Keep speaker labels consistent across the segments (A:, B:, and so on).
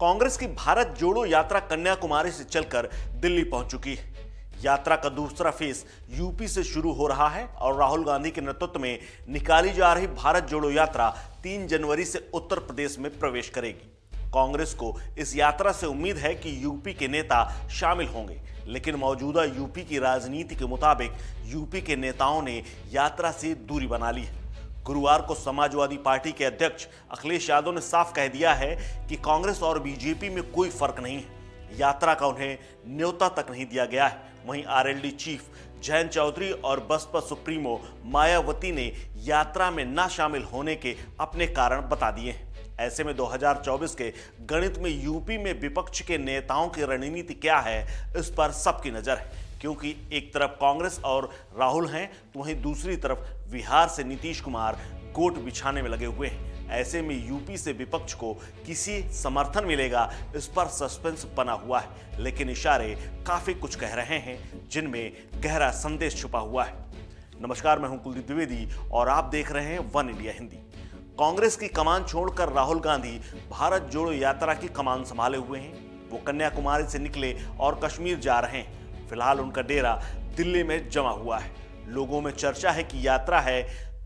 A: कांग्रेस की भारत जोड़ो यात्रा कन्याकुमारी से चलकर दिल्ली पहुंच चुकी है। यात्रा का दूसरा फेज यूपी से शुरू हो रहा है और राहुल गांधी के नेतृत्व में निकाली जा रही भारत जोड़ो यात्रा 3 जनवरी से उत्तर प्रदेश में प्रवेश करेगी। कांग्रेस को इस यात्रा से उम्मीद है कि यूपी के नेता शामिल होंगे, लेकिन मौजूदा यूपी की राजनीति के मुताबिक यूपी के नेताओं ने यात्रा से दूरी बना ली है। गुरुवार को समाजवादी पार्टी के अध्यक्ष अखिलेश यादव ने साफ कह दिया है कि कांग्रेस और बीजेपी में कोई फर्क नहीं है। यात्रा का उन्हें न्योता तक नहीं दिया गया है। वहीं आरएलडी चीफ जयंत चौधरी और बसपा सुप्रीमो मायावती ने यात्रा में न शामिल होने के अपने कारण बता दिए हैं। ऐसे में 2024 के गणित में यूपी में विपक्ष के नेताओं की रणनीति क्या है, इस पर सबकी नजर है, क्योंकि एक तरफ कांग्रेस और राहुल हैं तो वहीं दूसरी तरफ बिहार से नीतीश कुमार गोट बिछाने में लगे हुए हैं। ऐसे में यूपी से विपक्ष को किसी समर्थन मिलेगा, इस पर सस्पेंस बना हुआ है, लेकिन इशारे काफी कुछ कह रहे हैं जिनमें गहरा संदेश छुपा हुआ है। नमस्कार, मैं हूं कुलदीप द्विवेदी और आप देख रहे हैं वन इंडिया हिंदी। कांग्रेस की कमान छोड़कर राहुल गांधी भारत जोड़ो यात्रा की कमान संभाले हुए हैं। वो कन्याकुमारी से निकले और कश्मीर जा रहे हैं। फिलहाल उनका डेरा दिल्ली में जमा हुआ है। लोगों में चर्चा है कि यात्रा है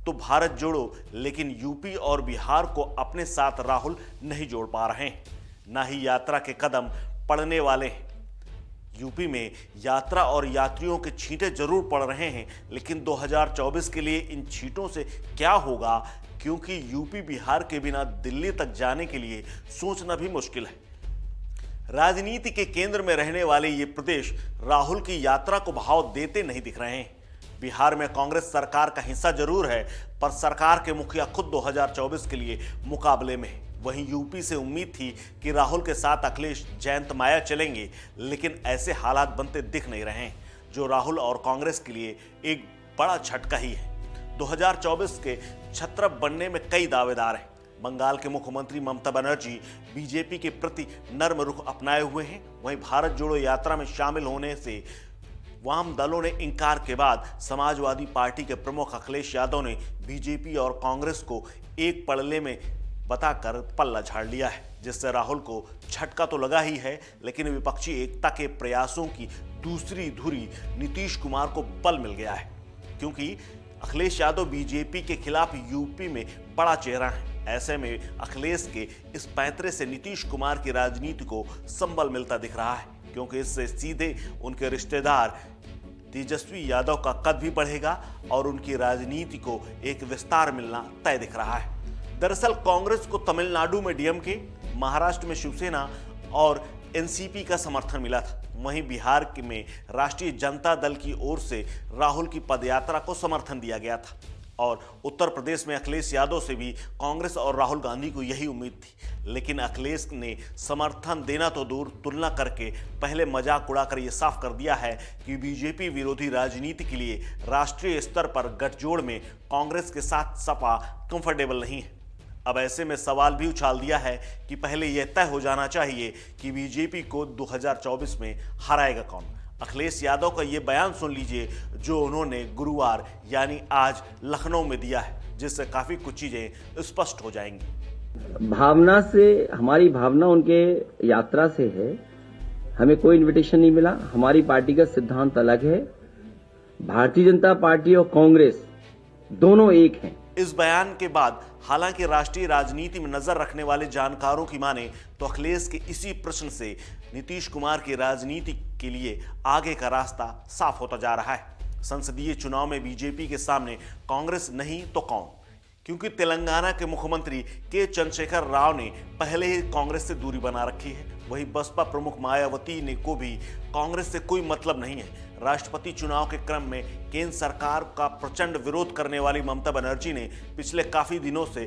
A: तो भारत जोड़ो, लेकिन यूपी और बिहार को अपने साथ राहुल नहीं जोड़ पा रहे हैं, ना ही यात्रा के कदम पड़ने वाले हैं। यूपी में यात्रा और यात्रियों के छींटे जरूर पड़ रहे हैं, लेकिन 2024 के लिए इन छींटों से क्या होगा, क्योंकि यूपी बिहार के बिना दिल्ली तक जाने के लिए सोचना भी मुश्किल है। राजनीति के केंद्र में रहने वाले ये प्रदेश राहुल की यात्रा को भाव देते नहीं दिख रहे हैं। बिहार में कांग्रेस सरकार का हिस्सा जरूर है, पर सरकार के मुखिया खुद 2024 के लिए मुकाबले में है। वहीं यूपी से उम्मीद थी कि राहुल के साथ अखिलेश जयंत माया चलेंगे, लेकिन ऐसे हालात बनते दिख नहीं रहे हैं, जो राहुल और कांग्रेस के लिए एक बड़ा झटका ही है। 2024 के छत्रप बनने में कई दावेदार हैं। बंगाल के मुख्यमंत्री ममता बनर्जी बीजेपी के प्रति नर्म रुख अपनाए हुए हैं। वहीं भारत जोड़ो यात्रा में शामिल होने से वाम दलों ने इनकार के बाद समाजवादी पार्टी के प्रमुख अखिलेश यादव ने बीजेपी और कांग्रेस को एक पड़ले में बताकर पल्ला झाड़ लिया है, जिससे राहुल को झटका तो लगा ही है, लेकिन विपक्षी एकता के प्रयासों की दूसरी धुरी नीतीश कुमार को बल मिल गया है, क्योंकि अखिलेश यादव बीजेपी के खिलाफ यूपी में बड़ा चेहरा है। ऐसे में अखिलेश के इस पैंतरे से नीतीश कुमार की राजनीति को संबल मिलता दिख रहा है, क्योंकि इससे सीधे उनके रिश्तेदार तेजस्वी यादव का कद भी बढ़ेगा और उनकी राजनीति को एक विस्तार मिलना तय दिख रहा है। दरअसल कांग्रेस को तमिलनाडु में डीएमके, महाराष्ट्र में शिवसेना और एनसीपी का समर्थन मिला था। वहीं बिहार में राष्ट्रीय जनता दल की ओर से राहुल की पदयात्रा को समर्थन दिया गया था और उत्तर प्रदेश में अखिलेश यादव से भी कांग्रेस और राहुल गांधी को यही उम्मीद थी, लेकिन अखिलेश ने समर्थन देना तो दूर, तुलना करके पहले मजाक उड़ाकर यह साफ कर दिया है कि बीजेपी विरोधी राजनीति के लिए राष्ट्रीय स्तर पर गठजोड़ में कांग्रेस के साथ सपा कंफर्टेबल नहीं है। अब ऐसे में सवाल भी उछाल दिया है कि पहले यह तय हो जाना चाहिए कि बीजेपी को 2024 में हराएगा कौन। अखिलेश यादव का ये बयान सुन लीजिए, जो उन्होंने गुरुवार यानी आज लखनऊ में दिया है, जिससे काफी कुछ चीजें स्पष्ट हो जाएंगी।
B: भावना से, हमारी भावना उनके यात्रा से है। हमें कोई इनविटेशन नहीं मिला। हमारी पार्टी का सिद्धांत अलग है। भारतीय जनता पार्टी और कांग्रेस दोनों एक हैं।
A: इस बयान के बाद हालांकि राष्ट्रीय राजनीति में नजर रखने वाले जानकारों की माने तो अखिलेश के इसी प्रश्न से नीतीश कुमार की राजनीति के लिए आगे का रास्ता साफ होता जा रहा है। संसदीय चुनाव में बीजेपी के सामने कांग्रेस नहीं तो कौन, क्योंकि तेलंगाना के मुख्यमंत्री के चंद्रशेखर राव ने पहले ही कांग्रेस से दूरी बना रखी है। वहीं बसपा प्रमुख मायावती ने को भी कांग्रेस से कोई मतलब नहीं है। राष्ट्रपति चुनाव के क्रम में केंद्र सरकार का प्रचंड विरोध करने वाली ममता बनर्जी ने पिछले काफी दिनों से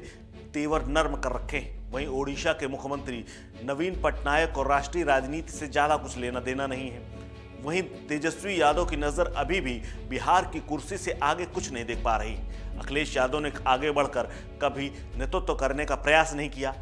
A: तेवर नर्म कर रखे हैं। वहीं ओडिशा के मुख्यमंत्री नवीन पटनायक को राष्ट्रीय राजनीति से ज्यादा कुछ लेना देना नहीं है। वहीं तेजस्वी यादव की नजर अभी भी बिहार की कुर्सी से आगे कुछ नहीं देख पा रही। अखिलेश यादव ने आगे बढ़कर कभी नेतृत्व करने का प्रयास नहीं किया।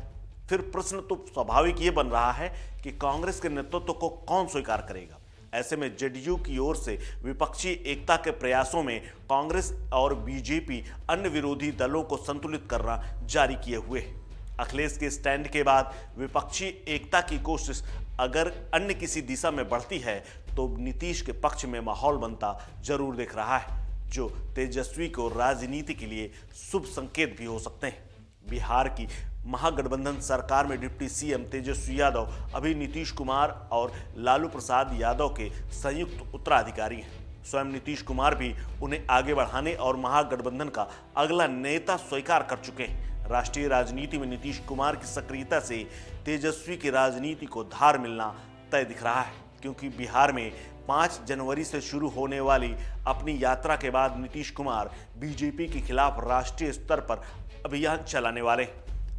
A: फिर प्रश्न तो स्वाभाविक ये बन रहा है कि कांग्रेस के नेतृत्व को कौन स्वीकार करेगा। ऐसे में जेडीयू की ओर से विपक्षी एकता के प्रयासों में कांग्रेस और बीजेपी अन्य विरोधी दलों को संतुलित करना जारी किए हुए है। अखिलेश के स्टैंड के बाद विपक्षी एकता की कोशिश अगर अन्य किसी दिशा में बढ़ती है तो नीतीश के पक्ष में माहौल बनता जरूर दिख रहा है, जो तेजस्वी को राजनीति के लिए शुभ संकेत भी हो सकते हैं। बिहार की महागठबंधन सरकार में डिप्टी सीएम तेजस्वी यादव अभी नीतीश कुमार और लालू प्रसाद यादव के संयुक्त उत्तराधिकारी हैं। स्वयं नीतीश कुमार भी उन्हें आगे बढ़ाने और महागठबंधन का अगला नेता स्वीकार कर चुके हैं। राष्ट्रीय राजनीति में नीतीश कुमार की सक्रियता से तेजस्वी की राजनीति को धार मिलना तय दिख रहा है, क्योंकि बिहार में 5 जनवरी से शुरू होने वाली अपनी यात्रा के बाद नीतीश कुमार बीजेपी के खिलाफ राष्ट्रीय स्तर पर अभियान चलाने वाले।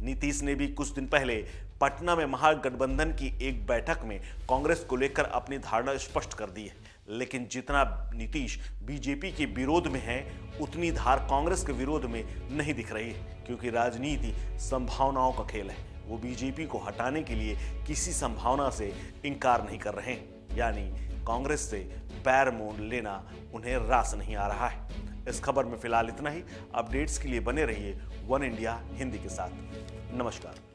A: नीतीश ने भी कुछ दिन पहले पटना में महागठबंधन की एक बैठक में कांग्रेस को लेकर अपनी धारणा स्पष्ट कर दी है, लेकिन जितना नीतीश बीजेपी के विरोध में है उतनी धार कांग्रेस के विरोध में नहीं दिख रही है, क्योंकि राजनीति संभावनाओं का खेल है। वो बीजेपी को हटाने के लिए किसी संभावना से इनकार नहीं कर रहे हैं, यानी कांग्रेस से पैर मोड़ लेना उन्हें रास नहीं आ रहा है। इस खबर में फिलहाल इतना ही। अपडेट्स के लिए बने रहिए वन इंडिया हिंदी के साथ। नमस्कार।